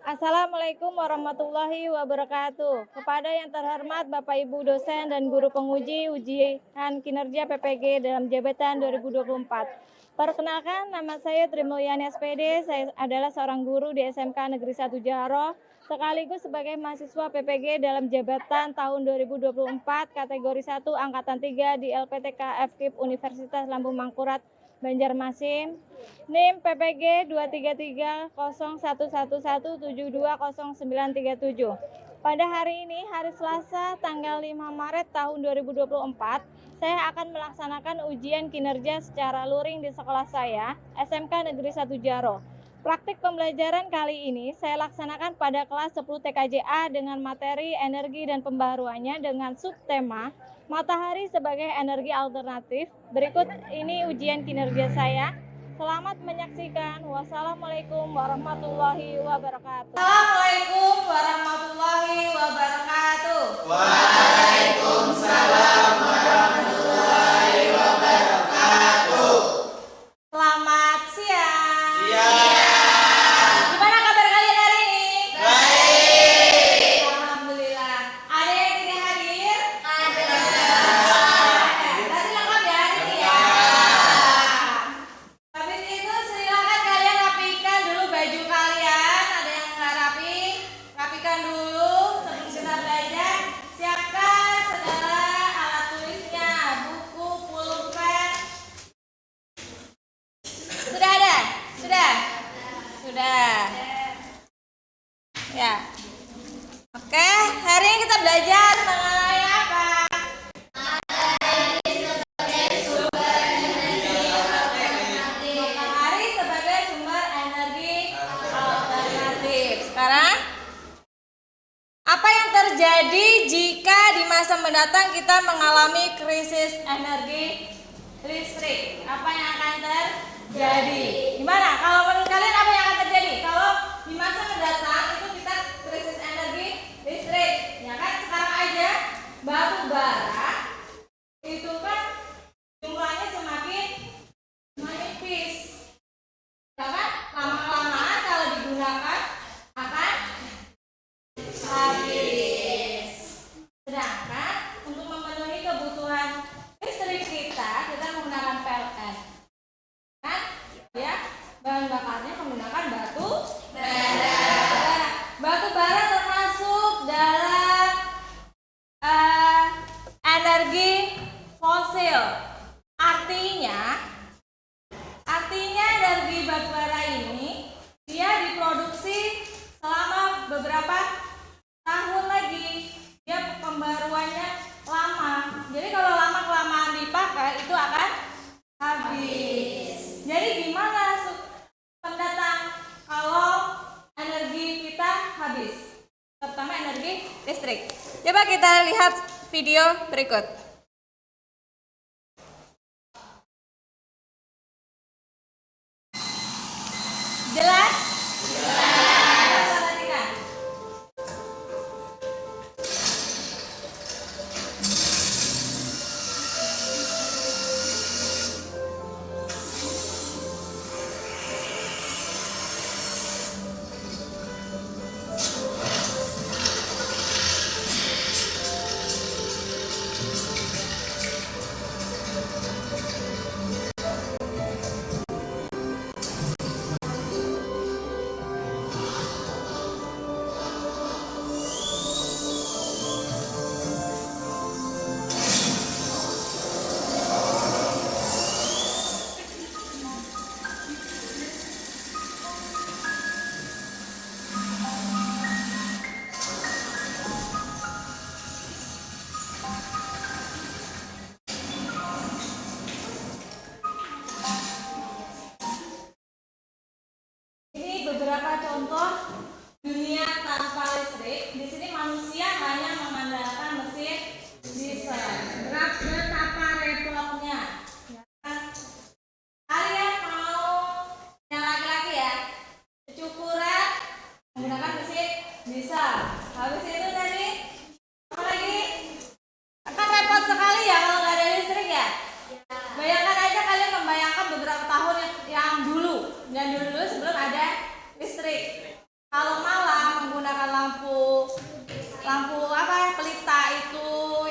Assalamualaikum warahmatullahi wabarakatuh. Kepada yang terhormat Bapak Ibu dosen dan guru penguji ujian kinerja PPG dalam jabatan 2024. Perkenalkan, nama saya Tri Mulyani SPD. Saya adalah seorang guru di SMK Negeri 1 Jaro, sekaligus sebagai mahasiswa PPG dalam jabatan tahun 2024 kategori 1 angkatan 3 di LPTK FKIP Universitas Lambung Mangkurat Banjarmasin. NIM PPG 2330111720937. Pada hari ini, hari Selasa, tanggal 5 Maret tahun 2024, saya akan melaksanakan ujian kinerja secara luring di sekolah saya, SMK Negeri 1 Jaro. Praktik pembelajaran kali ini saya laksanakan pada kelas 10 TKJA dengan materi energi dan pembaharuannya dengan subtema matahari sebagai energi alternatif. Berikut ini ujian kinerja saya. Selamat menyaksikan. Wassalamualaikum warahmatullahi wabarakatuh. Assalamualaikum warahmatullahi wabarakatuh. Waalaikumsalam warahmatullahi wabarakatuh. Selamat siang. Siang. Gimana kabar kalian hari ini? Baik. Alhamdulillah. Ada yang tidak hadir? Ada. Tadi lengkap ya hari ini ya. Habis itu silakan kalian rapikan dulu baju kalian. Ada yang nggak rapi? Rapikan dulu sebelum kita belajar. Siapkan segala alat tulisnya, buku, pulpen. Sudah ada? Sudah? Sudah. Ya. Oke, hari ini kita belajar mengenai apa? Matahari sebagai sumber energi alternatif. Sekarang, apa yang terjadi jika di masa mendatang kita mengalami krisis energi listrik? Apa yang akan terjadi? Gimana? Kalau menurut kalian apa yang akan terjadi? Kalau di masa mendatang itu kita krisis energi listrik, ya kan? Sekarang aja batu bara itu kan jumlahnya semakin menipis, ya kan? Lama-kelamaan kalau digunakan akan habis. Sedangkan untuk memenuhi kebutuhan listrik kita menggunakan PLN, kan? Ya, bahan bakarnya menggunakan batu bara. Batu bara termasuk dalam energi fosil. Artinya energi batu bara ini dia diproduksi selama beberapa tahun lagi. Dia pembaruannya lama. Jadi kalau lama kelamaan dipakai itu akan habis. Jadi gimana pendatang kalau energi kita habis? Terutama energi listrik. Coba kita lihat video berikut. Jelas? Perhatikan.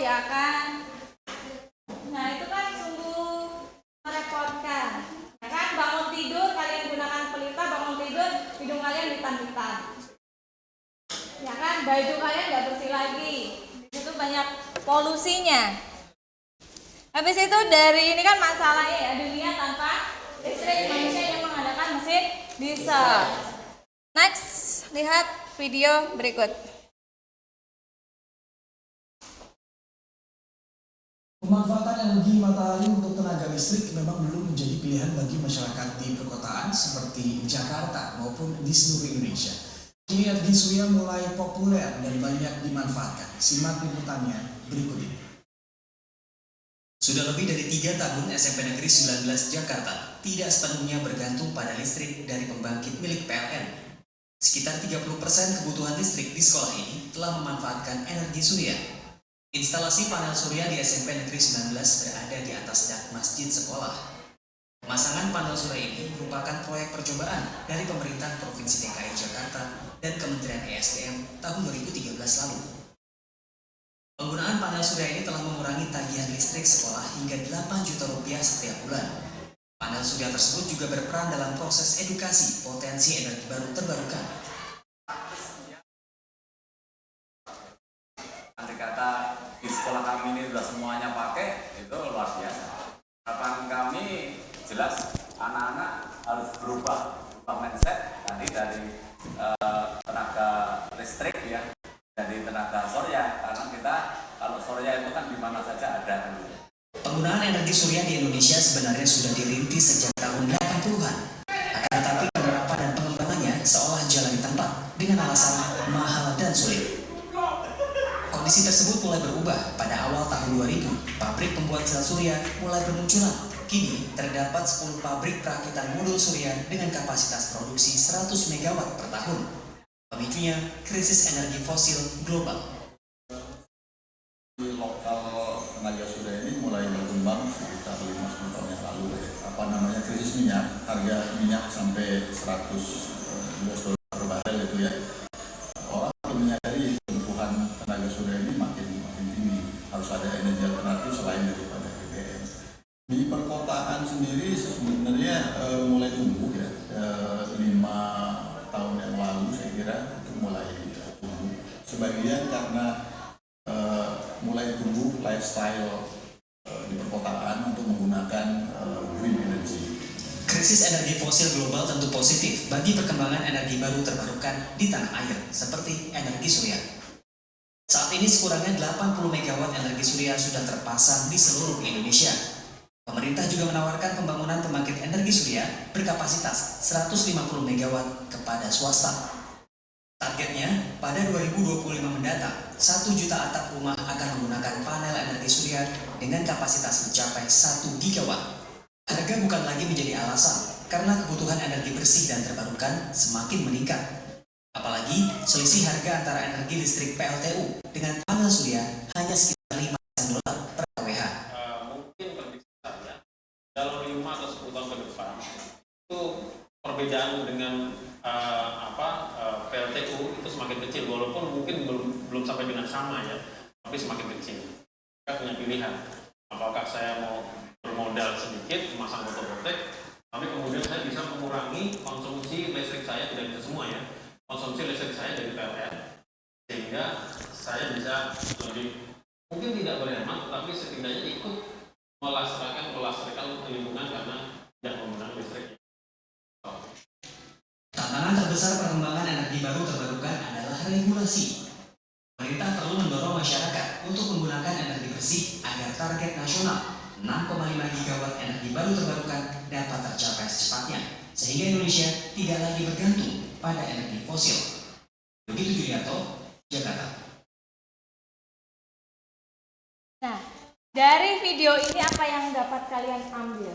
ya kan? Nah, itu kan sungguh merepotkan. Ya kan, bangun tidur kalian gunakan pelita, bangun tidur hidung kalian hitam-hitam. Ya kan, baju kalian nggak bersih lagi. Di situ banyak polusinya. Habis itu dari ini kan masalahnya ya, dunia tanpa listrik, manusia yang mengadakan mesin diesel. Next, lihat video berikut. Pemanfaatan energi matahari untuk tenaga listrik memang belum menjadi pilihan bagi masyarakat di perkotaan seperti Jakarta maupun di seluruh Indonesia. Kini energi surya mulai populer dan banyak dimanfaatkan. Simak liputannya berikut ini. Sudah lebih dari 3 tahun SMP Negeri 19 Jakarta tidak sepenuhnya bergantung pada listrik dari pembangkit milik PLN. Sekitar 30% kebutuhan listrik di sekolah ini telah memanfaatkan energi surya. Instalasi panel surya di SMP Negeri 19 berada di atas dak masjid sekolah. Pemasangan panel surya ini merupakan proyek percobaan dari pemerintah Provinsi DKI Jakarta dan Kementerian ESDM tahun 2013 lalu. Penggunaan panel surya ini telah mengurangi tagihan listrik sekolah hingga 8 juta rupiah setiap bulan. Panel surya tersebut juga berperan dalam proses edukasi potensi energi baru terbarukan. Andai kata di sekolah kami ini sudah semuanya pakai, itu luar biasa. Harapan kami jelas anak-anak harus berubah mindset tadi dari tenaga listrik ya, dari tenaga surya, karena kita kalau surya itu kan di mana saja ada. Penggunaan energi surya di Indonesia sebenarnya sudah dirintis sejak tahun 80-an. Akan tetapi penerapan dan pengembangannya seolah jalan di tempat dengan alasan mahal dan sulit. Kondisi tersebut mulai berubah pada awal tahun 2000. Pabrik pembuat sel surya mulai bermunculan. Kini terdapat 10 pabrik perakitan modul surya dengan kapasitas produksi 100 MW per tahun. Pemicunya krisis energi fosil global. Di lokal tenaga surya ini mulai berkembang sekitar 5-10 tahun yang lalu ya. Krisis minyak, harga minyak sampai 100 US dollar per barel itu ya. Orang menyadari kebutuhan tenaga surya ini makin tinggi. Harus ada energi alternatif selain daripada BBM. Di perkotaan sendiri sebenarnya mulai tumbuh ya. 5 tahun yang lalu saya kira itu mulai tumbuh. Sebagian karena mulai tumbuh lifestyle di perkotaan untuk menggunakan green energy. Krisis energi fosil global tentu positif bagi perkembangan energi baru terbarukan di tanah air seperti energi surya. Saat ini sekurangnya 80 MW energi surya sudah terpasang di seluruh Indonesia. Pemerintah juga menawarkan pembangunan pembangkit energi surya berkapasitas 150 MW kepada swasta. Targetnya, pada 2025 mendatang, 1 juta atap rumah akan menggunakan panel energi surya dengan kapasitas mencapai 1 gigawatt. Harga bukan lagi menjadi alasan, karena kebutuhan energi bersih dan terbarukan semakin meningkat. Apalagi, selisih harga antara energi listrik PLTU dengan panel surya hanya sekitar $5 per kWh. Mungkin prediksi saya, dalam 5 atau 10 tahun ke depan, itu perbedaan dengan PLTU itu semakin kecil, walaupun mungkin belum sampai dengan sama ya, tapi semakin kecil. Kita punya pilihan, apakah saya mau bermodal sedikit memasang fotovoltaik, tapi kemudian saya bisa mengurangi konsumsi listrik saya, tidak bisa semua ya, konsumsi listrik saya dari PLN, sehingga saya bisa lebih, mungkin tidak berhemat, tapi setidaknya ikut melestarikan lingkungan karena tidak menggunakan listrik. Tantangan terbesar perkembangan energi baru terbarukan adalah regulasi. Pemerintah perlu mendorong masyarakat untuk menggunakan energi bersih agar target nasional 6,5 gigawatt energi baru terbarukan dapat tercapai secepatnya, sehingga Indonesia tidak lagi bergantung pada energi fosil. Begitu Julianto, Jakarta. Nah, dari video ini apa yang dapat kalian ambil?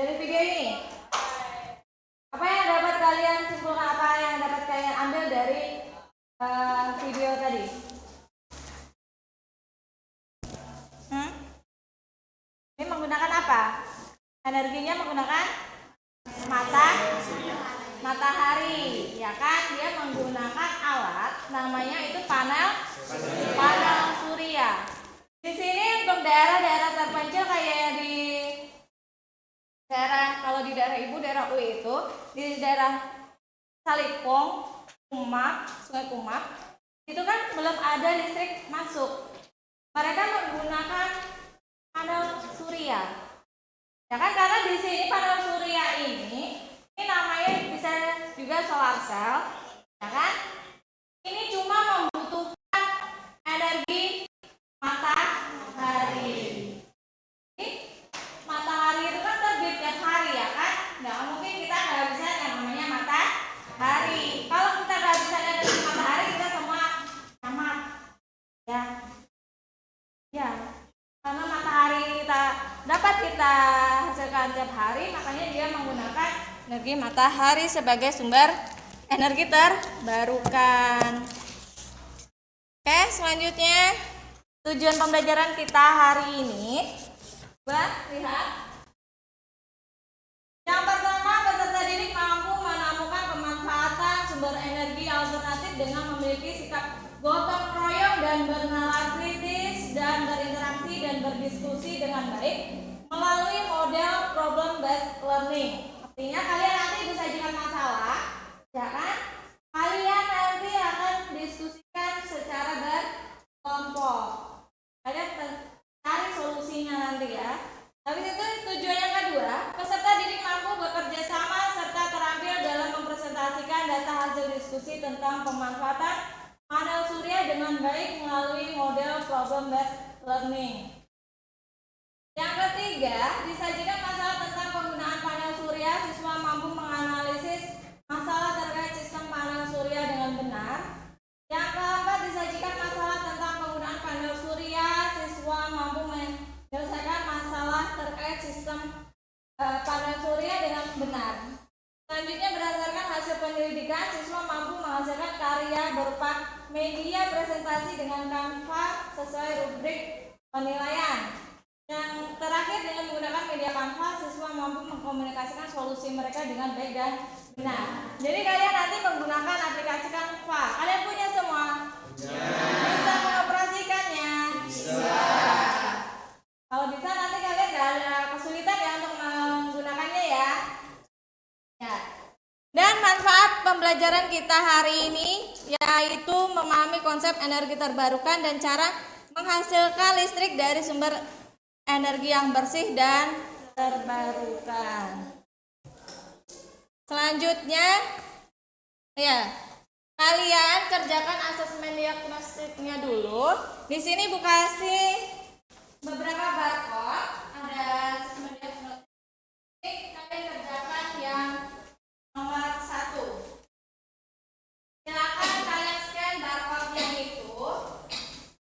Dari video ini, apa yang dapat kalian simpulkan, apa yang dapat kalian ambil dari video tadi? Ini menggunakan apa? Energinya menggunakan matahari, ya kan? Dia menggunakan namanya itu panel surya. Di sini untuk daerah-daerah terpencil kayak di kalau di daerah Ibu, daerah UI itu, di daerah Salikpong, Sungai Kumak, itu kan belum ada listrik masuk. Mereka menggunakan panel surya. Ya kan, karena di sini panel surya ini namanya bisa juga solar cell, ya kan? Ini cuma membutuhkan energi matahari. Ini matahari itu kan terbit tiap hari, ya kan? Nggak mungkin kita nggak bisa yang namanya matahari. Kalau kita nggak bisa energi matahari, kita semua tamat, ya. Ya, karena matahari dapat kita hasilkan tiap hari, makanya dia menggunakan energi matahari sebagai sumber energi terbarukan. Oke, selanjutnya tujuan pembelajaran kita hari ini, lihat. Yang pertama, peserta didik mampu menemukan pemanfaatan sumber energi alternatif dengan memiliki sikap gotong royong dan bernalar kritis dan berinteraksi dan berdiskusi dengan baik melalui model problem based learning. Artinya kalian nanti disajikan masalah, ya kan? Kalian nanti akan diskusikan secara berkelompok. Kalian cari solusinya nanti, ya. Habis itu tujuan yang kedua, peserta didik mampu bekerja sama serta terampil dalam mempresentasikan data hasil diskusi tentang pemanfaatan panel surya dengan baik melalui model problem based learning. Yang ketiga, disajikan masalah tentang penggunaan panel surya. Siswa mampu menganalisis masalah terkait sistem panel surya dengan benar. Yang keempat, disajikan masalah tentang penggunaan panel surya. Siswa mampu menyelesaikan masalah terkait sistem panel surya dengan benar. Selanjutnya, berdasarkan hasil penyelidikan, siswa mampu menghasilkan karya berupa media presentasi dengan Canva sesuai rubrik penilaian. Yang terakhir, dengan menggunakan media Canva, siswa mampu mengkomunikasikan solusi mereka dengan baik dan benar. Jadi kalian nanti menggunakan aplikasi Canva. Kalian punya semua? Bisa mengoperasikannya? Bisa. Kalau bisa nanti kalian gak ada kesulitan ya untuk menggunakannya, ya. Dan manfaat pembelajaran kita hari ini yaitu memahami konsep energi terbarukan dan cara menghasilkan listrik dari sumber energi yang bersih dan terbarukan. Selanjutnya, ya, kalian kerjakan asesmen diagnostiknya dulu. Di sini Bu kasih beberapa barcode, ada asesmen diagnostik. Kalian kerjakan yang nomor 1. Silakan kalian scan barcode-nya itu,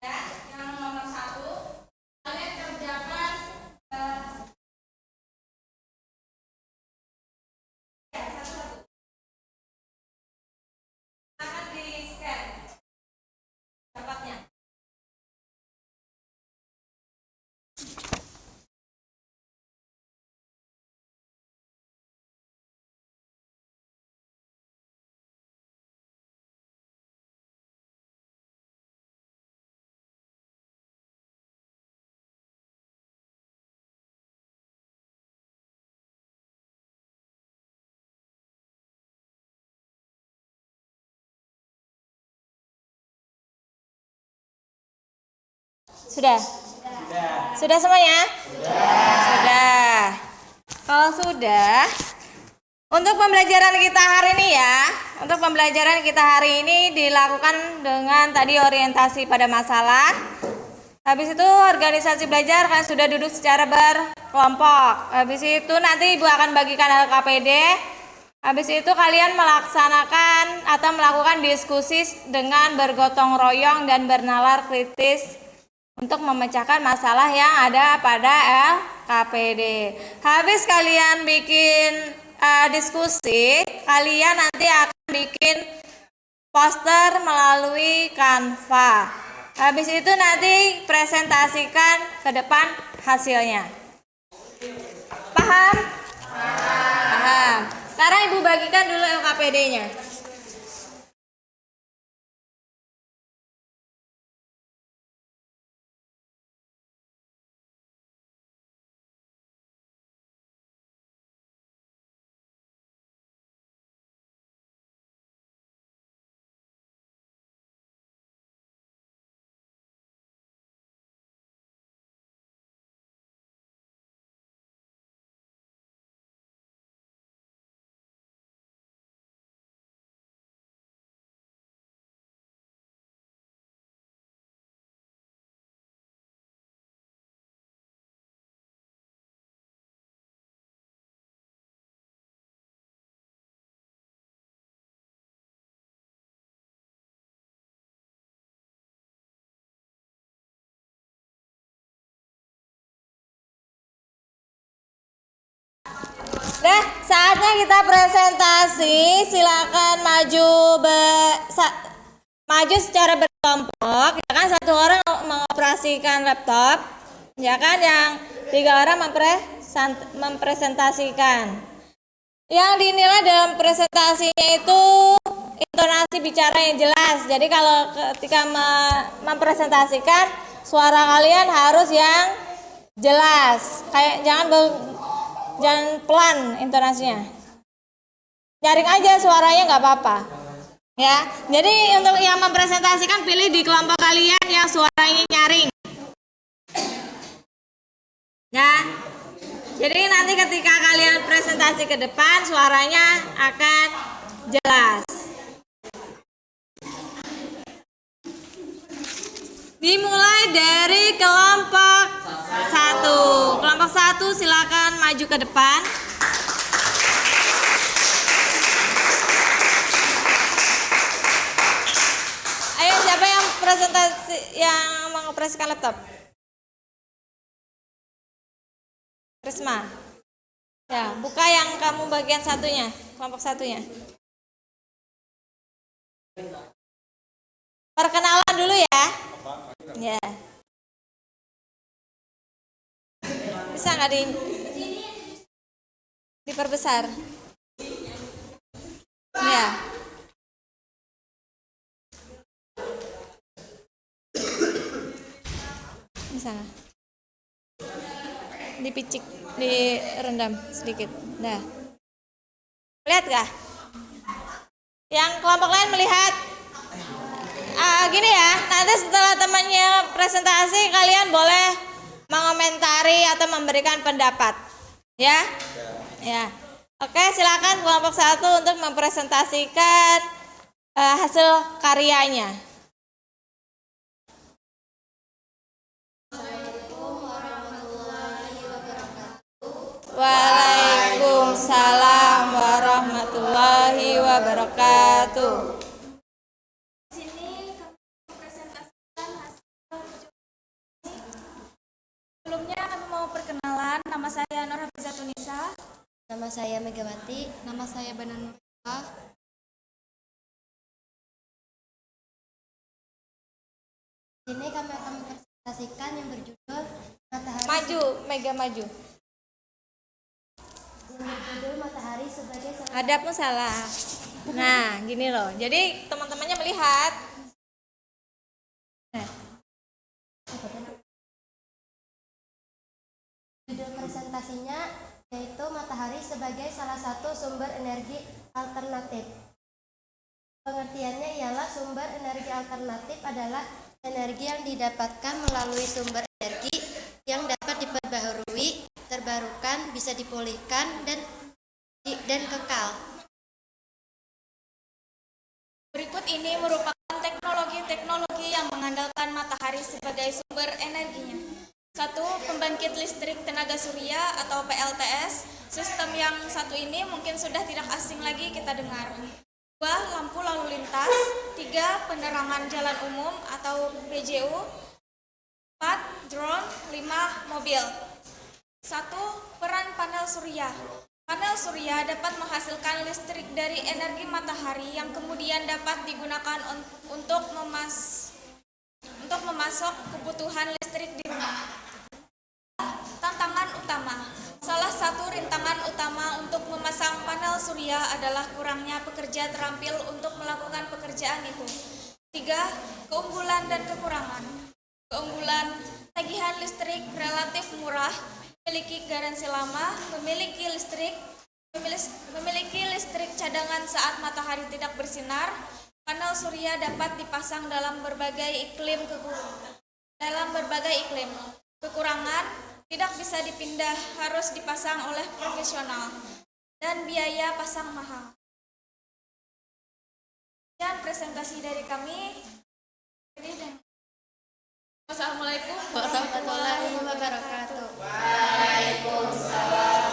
ya, yang nomor 1. Kalian kerjakan satu-satu. Silakan di scan barcode-nya. Sudah? Sudah semuanya? Sudah. Kalau sudah, untuk pembelajaran kita hari ini, ya. Untuk pembelajaran kita hari ini dilakukan dengan tadi orientasi pada masalah. Habis itu organisasi belajar, kalian sudah duduk secara berkelompok. Habis itu nanti Ibu akan bagikan LKPD. Habis itu kalian melaksanakan atau melakukan diskusi dengan bergotong royong dan bernalar kritis untuk memecahkan masalah yang ada pada LKPD. Habis kalian bikin diskusi, kalian nanti akan bikin poster melalui Canva. Habis itu nanti presentasikan ke depan hasilnya. Paham? Paham. Sekarang Ibu bagikan dulu LKPD-nya. Saatnya kita presentasi. Silakan maju secara berkelompok. Ya kan, satu orang mengoperasikan laptop. Ya kan, yang 3 orang mempresentasikan. Yang dinilai dalam presentasinya itu intonasi bicara yang jelas. Jadi kalau ketika mempresentasikan, suara kalian harus yang jelas. Kayak jangan pelan intonasinya. Nyaring aja suaranya nggak apa-apa. Ya. Jadi untuk yang mempresentasikan, pilih di kelompok kalian yang suaranya nyaring. Ya. Jadi nanti ketika kalian presentasi ke depan, suaranya akan jelas. Dimulai dari kelompok 1. Kelompok 1 silakan maju ke depan. Ayo, siapa yang mengoperasikan laptop? Risma. Ya, buka yang kamu bagian satunya, kelompok satunya. Perkenalan dulu ya. Ya. Bisa nggak diperbesar? Ya. Bisa nggak? Dipicik, direndam sedikit. Nah. Lihat nggak? Yang kelompok lain melihat? Gini ya, nanti setelah temannya presentasi, kalian boleh mengomentari atau memberikan pendapat. Ya? Ya. Oke, silakan kelompok 1 untuk mempresentasikan hasil karyanya. Waalaikumsalam warahmatullahi wabarakatuh. Sebelumnya kami mau perkenalan, nama saya Nur Hafizatunisa. Nama saya Megawati. Nama saya Bana Nurfa. Di sini kami akan mempresentasikan yang berjudul Matahari. Maju, Mega maju. Yang berjudul Matahari sebagai Hadapmu salah. Nah, gini loh. Jadi teman-temannya melihat. Nah. Judul presentasinya yaitu Matahari sebagai salah satu sumber energi alternatif. Pengertiannya ialah sumber energi alternatif adalah energi yang didapatkan melalui sumber energi yang dapat diperbaharui, terbarukan, bisa dipulihkan dan kekal. Berikut ini merupakan teknologi-teknologi yang mengandalkan matahari sebagai sumber energinya. 1. Pembangkit listrik tenaga surya atau PLTS. Sistem yang satu ini mungkin sudah tidak asing lagi kita dengar. 2. Lampu lalu lintas. 3. Penerangan jalan umum atau PJU. 4. Drone. 5. Mobil. 1. Peran panel surya. Panel surya dapat menghasilkan listrik dari energi matahari yang kemudian dapat digunakan untuk memasok kebutuhan listrik di rumah. Tantangan utama. Salah satu rintangan utama untuk memasang panel surya adalah kurangnya pekerja terampil untuk melakukan pekerjaan itu. 3. Keunggulan dan kekurangan. Keunggulan, tagihan listrik relatif murah, memiliki garansi lama, memiliki listrik cadangan saat matahari tidak bersinar. Panel surya dapat dipasang dalam berbagai iklim. Kekurangan, tidak bisa dipindah, harus dipasang oleh profesional, dan biaya pasang mahal. Dan presentasi dari kami. Wassalamualaikum warahmatullahi wabarakatuh. Waalaikumsalam.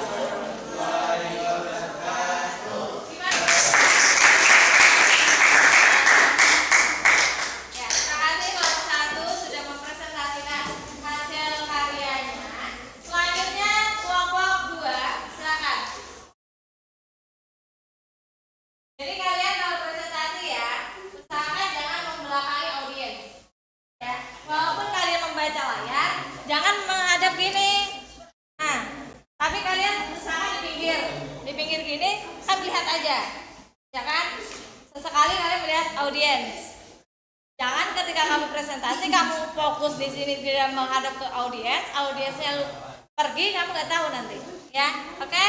audiens. Jangan ketika kamu presentasi kamu fokus di sini tidak menghadap ke audiens, audiensnya pergi, kamu nggak tahu nanti. Ya, oke?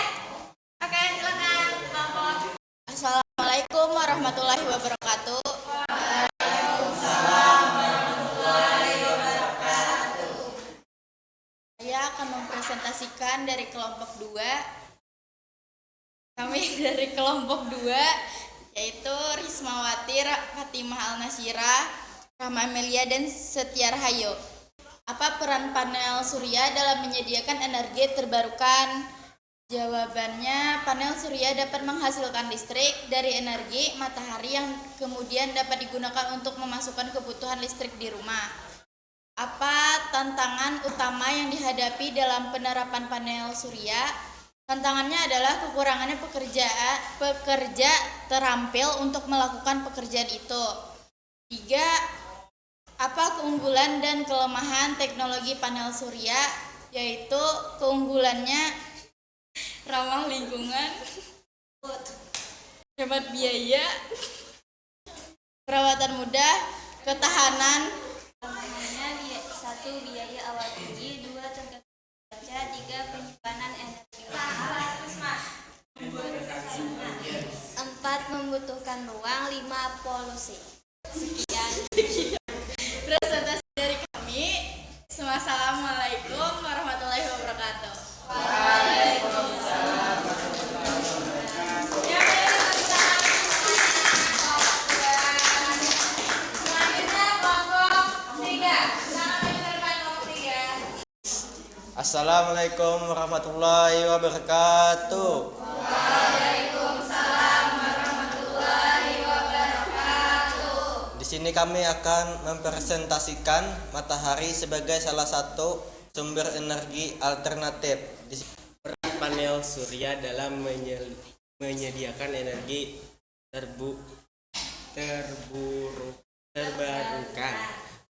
Oke, silakan kelompok. Assalamualaikum warahmatullahi wabarakatuh. Saya akan mempresentasikan dari kelompok 2. Kami dari kelompok 2 yaitu Rismawati, Fatimah Al-Nasira, Rahma Amelia, dan Setia Rahayu. Apa peran panel surya dalam menyediakan energi terbarukan? Jawabannya, panel surya dapat menghasilkan listrik dari energi matahari yang kemudian dapat digunakan untuk memasukkan kebutuhan listrik di rumah. Apa tantangan utama yang dihadapi dalam penerapan panel surya? Tantangannya adalah kekurangannya pekerja terampil untuk melakukan pekerjaan itu. 3. Apa keunggulan dan kelemahan teknologi panel surya? Yaitu keunggulannya ramah lingkungan, hemat biaya, perawatan mudah, ketahanan. Kelemahannya 1. Biaya awal tinggi, 2. Tenaga kerja, 3. Penyimpanan energi. 4. Membutuhkan ruang, 5. Polusi. Sekian Presentasi dari kami. Wassalamualaikum warahmatullahi wabarakatuh. Selanjutnya kelompok 3. Silakan maju ke depan kelompok 3. Assalamualaikum warahmatullahi wabarakatuh. Di sini kami akan mempresentasikan matahari sebagai salah satu sumber energi alternatif. Peran panel surya dalam menyediakan energi terbarukan.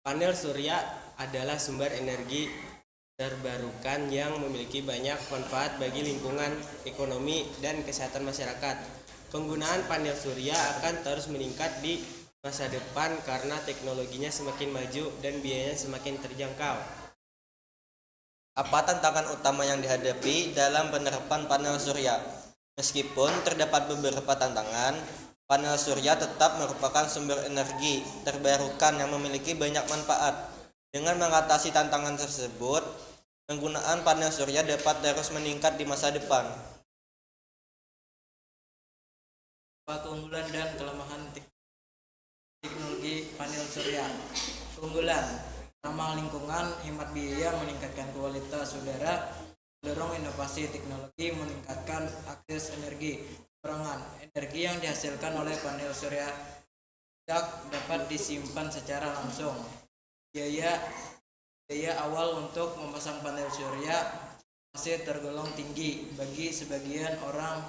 Panel surya adalah sumber energi terbarukan yang memiliki banyak manfaat bagi lingkungan, ekonomi, dan kesehatan masyarakat. Penggunaan panel surya akan terus meningkat di masa depan karena teknologinya semakin maju dan biayanya semakin terjangkau. Apa tantangan utama yang dihadapi dalam penerapan panel surya? Meskipun terdapat beberapa tantangan, panel surya tetap merupakan sumber energi terbarukan yang memiliki banyak manfaat. Dengan mengatasi tantangan tersebut, penggunaan panel surya dapat terus meningkat di masa depan. Apa keunggulan dan kelemahan teknologi panel surya? Keunggulan: ramah lingkungan, hemat biaya, meningkatkan kualitas udara, mendorong inovasi teknologi, meningkatkan akses energi. Kekurangan: energi yang dihasilkan oleh panel surya tidak dapat disimpan secara langsung. Biaya awal untuk memasang panel surya masih tergolong tinggi bagi sebagian orang,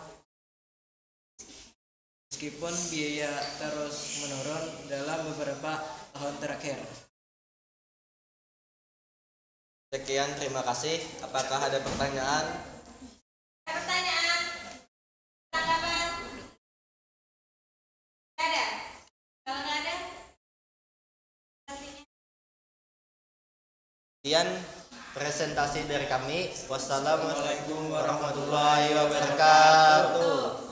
meskipun biaya terus menurun dalam beberapa tahun terakhir. Sekian, terima kasih. Apakah ada pertanyaan? Pertanyaan? Tanggapan? Nggak ada? Kalau nggak ada, Sekian presentasi dari kami. Wassalamualaikum warahmatullahi wabarakatuh.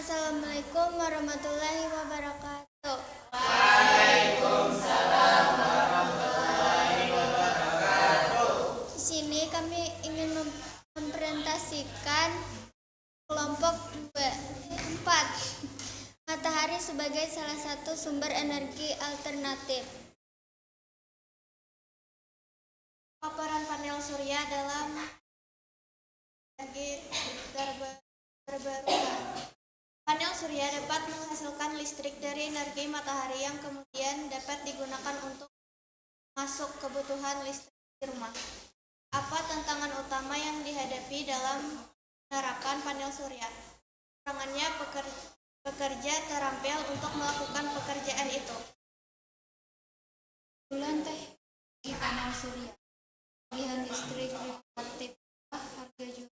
Assalamualaikum warahmatullahi wabarakatuh. Di sini kami ingin mempresentasikan kelompok 4. Matahari sebagai salah satu sumber energi alternatif. Peran panel surya dalam energi terbarukan. Panel surya dapat menghasilkan listrik dari energi matahari yang kemudian dapat digunakan untuk masuk kebutuhan listrik di rumah. Apa tantangan utama yang dihadapi dalam penerapan panel surya? Kekurangannya pekerja terampil untuk melakukan pekerjaan itu. Bulan teknologi panel surya, pilihan listrik relatif, harga jual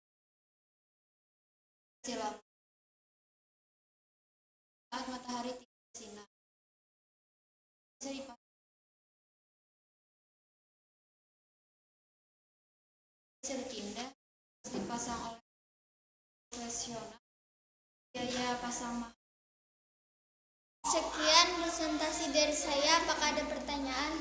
silam. Saat matahari tidak bersinar, bisa dipakai. Bisa dipindah, dipasang oleh profesional, biaya pasang mahal. Sekian presentasi dari saya. Apakah ada pertanyaan?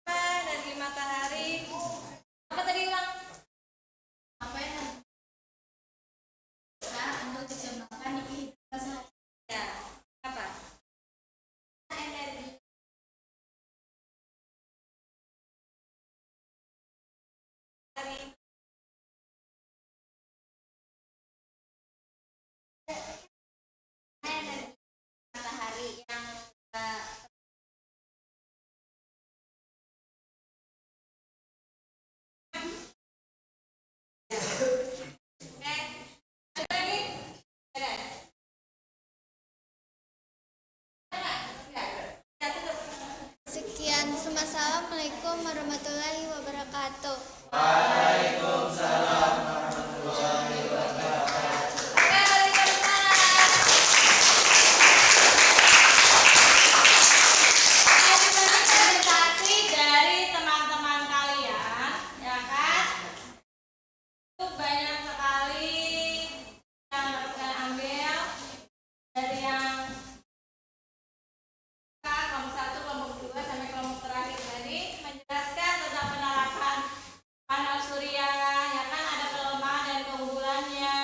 Energi matahari. Apa tadi ulang? Apa yang bisa untuk dikembangkan di kehidupan sehari-hari? Ya. Apa? Energi energi matahari yang Sekian, assalamualaikum warahmatullahi wabarakatuh. Waalaikumsalam warahmatullahi wabarakatuh. Presentasi dari teman-teman kalian, ya kan? Itu banyak sekali yang dapat kalian ambil dari yang kelompok 1, kelompok 2 sampai kelompok terakhir tadi, menjelaskan tentang penerapan panel surya, ya kan, ada kelemahan dan keunggulannya.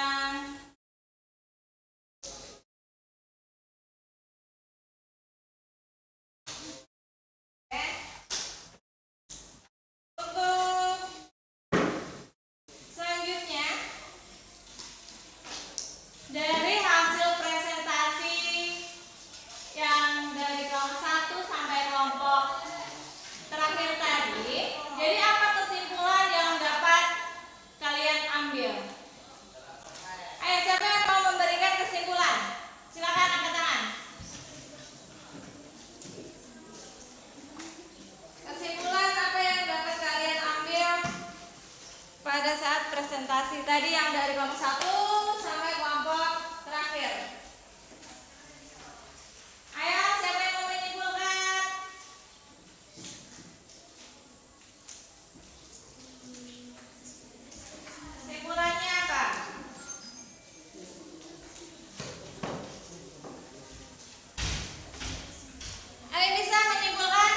Untuk selanjutnya, dari hasil presentasi yang dari kelompok 1 sampai kelompok terakhir tadi, jadi apa kesimpulan yang dapat kalian ambil? Ayo, siapa yang mau memberikan kesimpulan? Silakan angkat tangan. Kesimpulan apa yang dapat kalian ambil pada saat presentasi tadi yang dari kelompok 1 sampai kelompok terakhir? Ayo, siapa yang mau menyimpulkan? Kesimpulannya apa? Ada yang bisa menyimpulkan?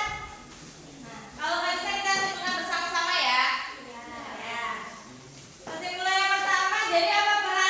Nah, kalau nggak bisa kita simpulkan bersama-sama ya. Ya. Kesimpulan yang pertama, jadi apa peran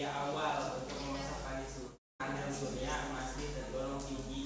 biaya awal untuk memasang panel surya masih tergolong tinggi